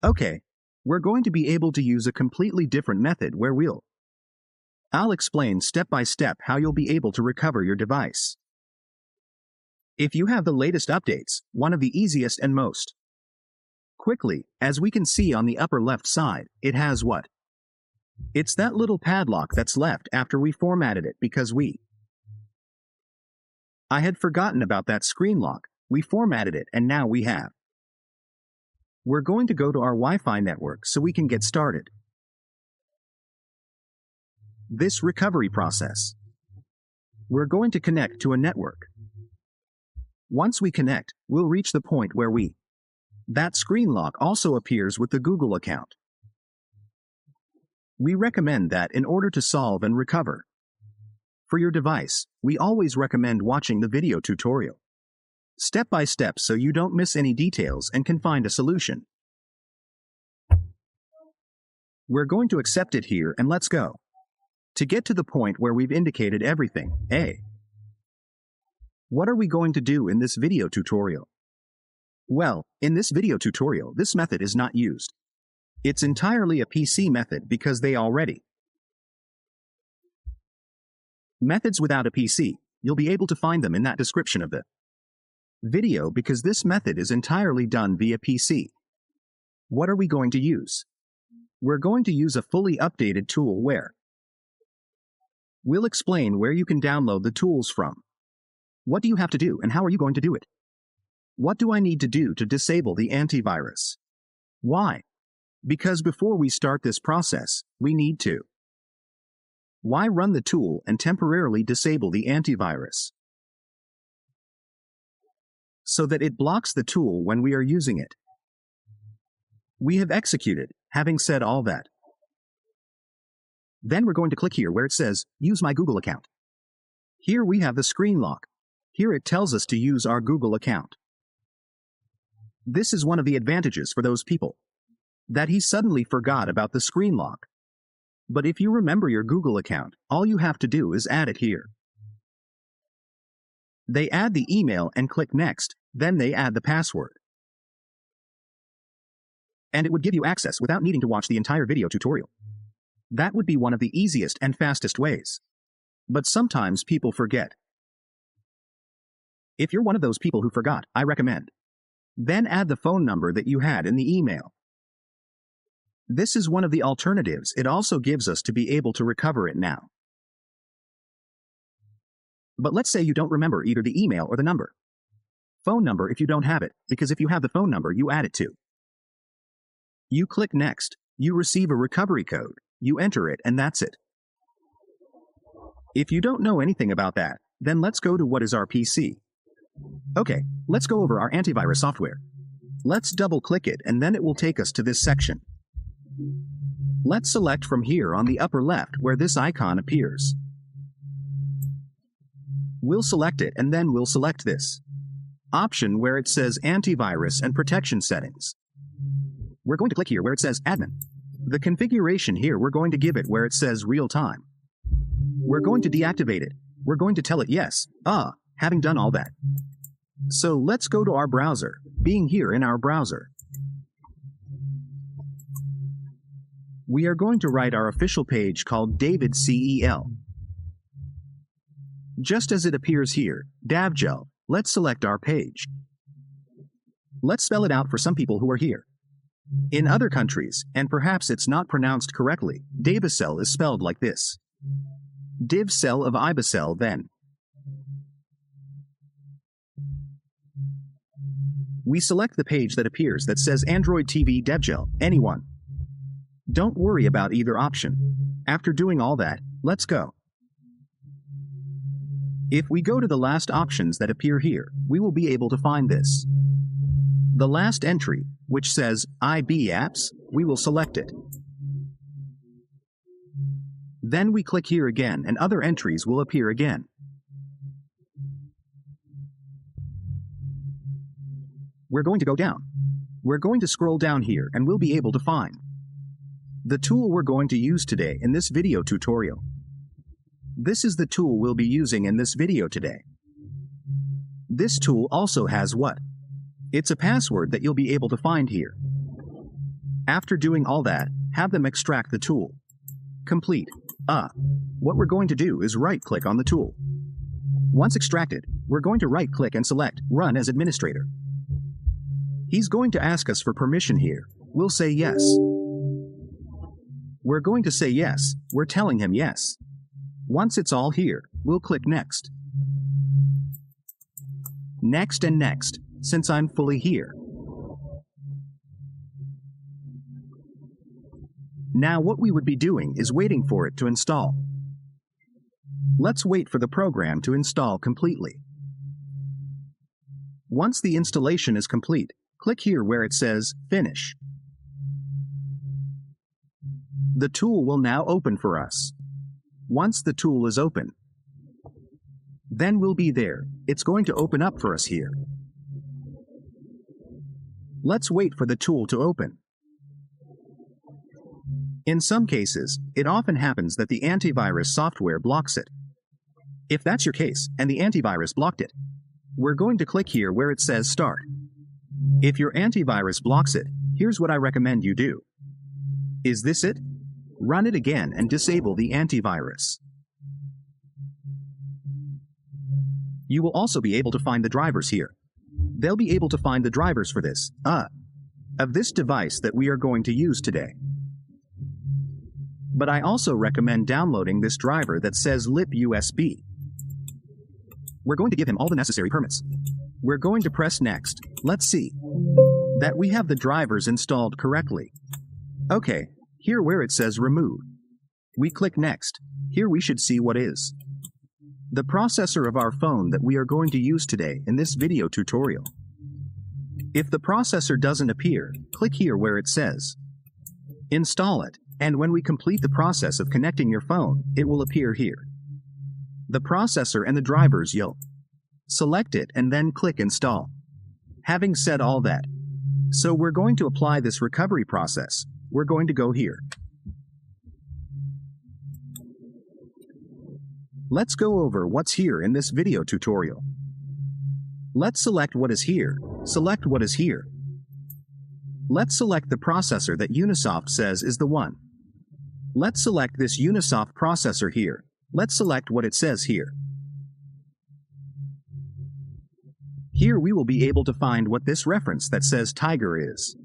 Okay, we're going to be able to use a completely different method where I'll explain step by step how you'll be able to recover your device. If you have the latest updates, one of the easiest and most quickly, as we can see on the upper left side, it has what? It's that little padlock that's left after we formatted it because I had forgotten about that screen lock. We formatted it and now we have. We're going to go to our Wi-Fi network so we can get started. This recovery process. We're going to connect to a network. Once we connect, we'll reach the point where that screen lock also appears with the Google account. We recommend that in order to solve and recover for your device, we always recommend watching the video tutorial step by step so you don't miss any details and can find a solution. We're going to accept it here and let's go. To get to the point where we've indicated everything, what are we going to do in this video tutorial? Well, in this video tutorial, this method is not used. It's entirely a PC method because they already methods without a PC, you'll be able to find them in that description of the video because this method is entirely done via PC. What are we going to use? We're going to use a fully updated tool where we'll explain where you can download the tools from. What do you have to do and how are you going to do it? What do I need to do to disable the antivirus? Why? Because before we start this process, we need to run the tool and temporarily disable the antivirus so that it blocks the tool when we are using it. We have executed, having said all that. Then we're going to click here where it says, Use my Google account. Here we have the screen lock. Here it tells us to use our Google account. This is one of the advantages for those people that he suddenly forgot about the screen lock. But if you remember your Google account, all you have to do is add it here. They add the email and click Next, then they add the password. And it would give you access without needing to watch the entire video tutorial. That would be one of the easiest and fastest ways. But sometimes people forget. If you're one of those people who forgot, I recommend. Then add the phone number that you had in the email. This is one of the alternatives it also gives us to be able to recover it now. But let's say you don't remember either the email or the number. Phone number if you don't have it, because if you have the phone number, you add it to. You click Next, you receive a recovery code, you enter it, and that's it. If you don't know anything about that, then let's go to what is our PC. Okay, let's go over our antivirus software. Let's double-click it, and then it will take us to this section. Let's select from here on the upper left where this icon appears. We'll select it, and then we'll select this option where it says Antivirus and Protection Settings. We're going to click here where it says Admin. The configuration here, we're going to give it where it says Real Time. We're going to deactivate it. We're going to tell it yes, having done all that. So let's go to our browser, being here in our browser. We are going to write our official page called David CEL. Just as it appears here, Davgel, let's select our page. Let's spell it out for some people who are here. In other countries, and perhaps it's not pronounced correctly, Davicel is spelled like this. Divcel of Ibicel then. We select the page that appears that says Android TV Devgel, anyone. Don't worry about either option. After doing all that, let's go. If we go to the last options that appear here, we will be able to find this. The last entry, which says IB Apps, we will select it. Then we click here again and other entries will appear again. We're going to go down. We're going to scroll down here and we'll be able to find the tool we're going to use today in this video tutorial. This is the tool we'll be using in this video today. This tool also has what? It's a password that you'll be able to find here. After doing all that, have them extract the tool. Complete. What we're going to do is right-click on the tool. Once extracted, we're going to right-click and select Run as Administrator. He's going to ask us for permission here. We'll say yes. We're going to say yes. We're telling him yes. Once it's all here, we'll click Next. Next and next, since I'm fully here. Now what we would be doing is waiting for it to install. Let's wait for the program to install completely. Once the installation is complete, click here where it says Finish. The tool will now open for us. Once the tool is open, then we'll be there. It's going to open up for us here. Let's wait for the tool to open. In some cases, it often happens that the antivirus software blocks it. If that's your case, and the antivirus blocked it, we're going to click here where it says Start. If your antivirus blocks it, here's what I recommend you do. Is this it? Run it again and disable the antivirus. You will also be able to find the drivers here. They'll be able to find the drivers for this, of this device that we are going to use today. But I also recommend downloading this driver that says LIP USB. We're going to give him all the necessary permits. We're going to press Next. Let's see that we have the drivers installed correctly. Okay, here where it says Remove. We click Next. Here we should see what is the processor of our phone that we are going to use today in this video tutorial. If the processor doesn't appear, click here where it says Install it, and when we complete the process of connecting your phone, it will appear here. The processor and the drivers, you'll select it and then click Install. Having said all that, so we're going to apply this recovery process. We're going to go here. Let's go over what's here in this video tutorial. Let's select what is here. Select what is here. Let's select the processor that Unisoft says is the one. Let's select this Unisoft processor here. Let's select what it says here. Here we will be able to find what this reference that says Tiger is.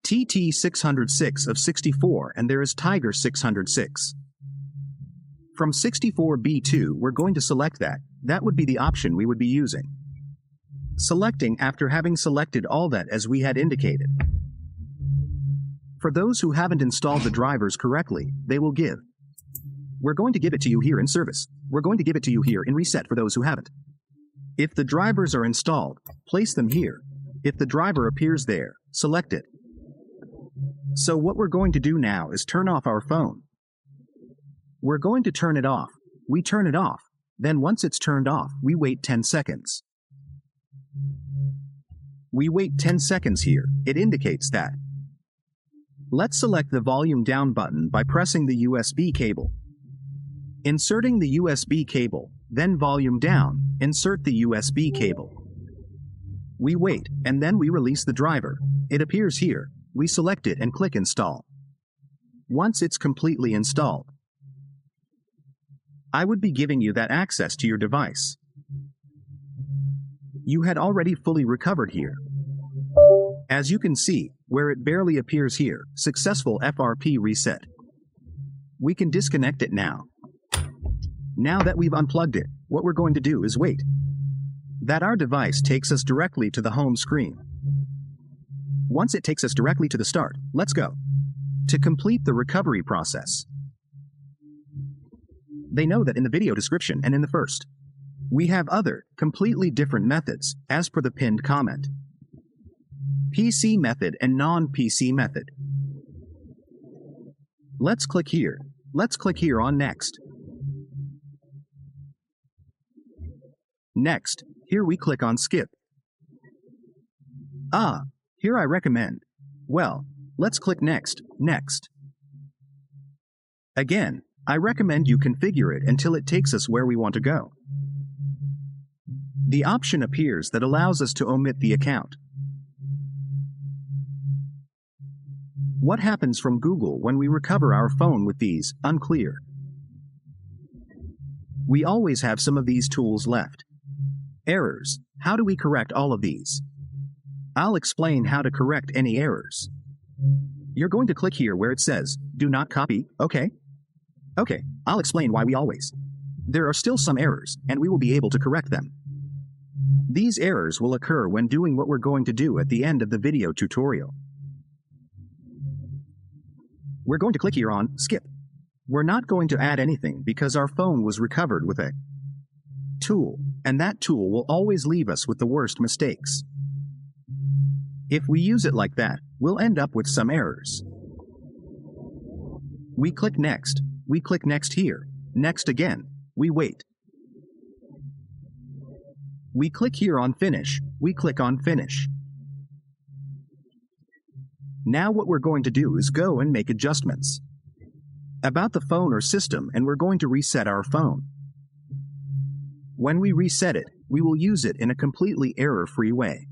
TT606 of 64, and there is Tiger 606. From 64B2, we're going to select that. That would be the option we would be using. Selecting after having selected all that as we had indicated. For those who haven't installed the drivers correctly, they will give. We're going to give it to you here in Service. We're going to give it to you here in Reset for those who haven't. If the drivers are installed, place them here. If the driver appears there, select it. So what we're going to do now is turn off our phone. We're going to turn it off. We turn it off. Then once it's turned off, we wait 10 seconds. We wait 10 seconds here. It indicates that. Let's select the volume down button by pressing the USB cable. Inserting the USB cable, then volume down, insert the USB cable. We wait, and then we release the driver. It appears here. We select it and click Install. Once it's completely installed, I would be giving you that access to your device. You had already fully recovered here. As you can see, where it barely appears here, Successful FRP Reset. We can disconnect it now. Now that we've unplugged it, what we're going to do is wait. That our device takes us directly to the home screen. Once it takes us directly to the start, let's go. To complete the recovery process. They know that in the video description and in the first, we have other, completely different methods, as per the pinned comment. PC method and non-PC method. Let's click here. Let's click here on Next. Next, here we click on Skip. Here I recommend. Well, let's click Next, Next. Again, I recommend you configure it until it takes us where we want to go. The option appears that allows us to omit the account. What happens from Google when we recover our phone with these? Unclear. We always have some of these tools left. Errors. How do we correct all of these? I'll explain how to correct any errors. You're going to click here where it says, do not copy, okay? Okay, I'll explain why we always. There are still some errors, and we will be able to correct them. These errors will occur when doing what we're going to do at the end of the video tutorial. We're going to click here on Skip. We're not going to add anything because our phone was recovered with a tool, and that tool will always leave us with the worst mistakes. If we use it like that, we'll end up with some errors. We click Next. We click Next here. Next again. We wait. We click here on Finish. We click on Finish. Now what we're going to do is go and make adjustments about the phone or system, and we're going to reset our phone. When we reset it, we will use it in a completely error-free way.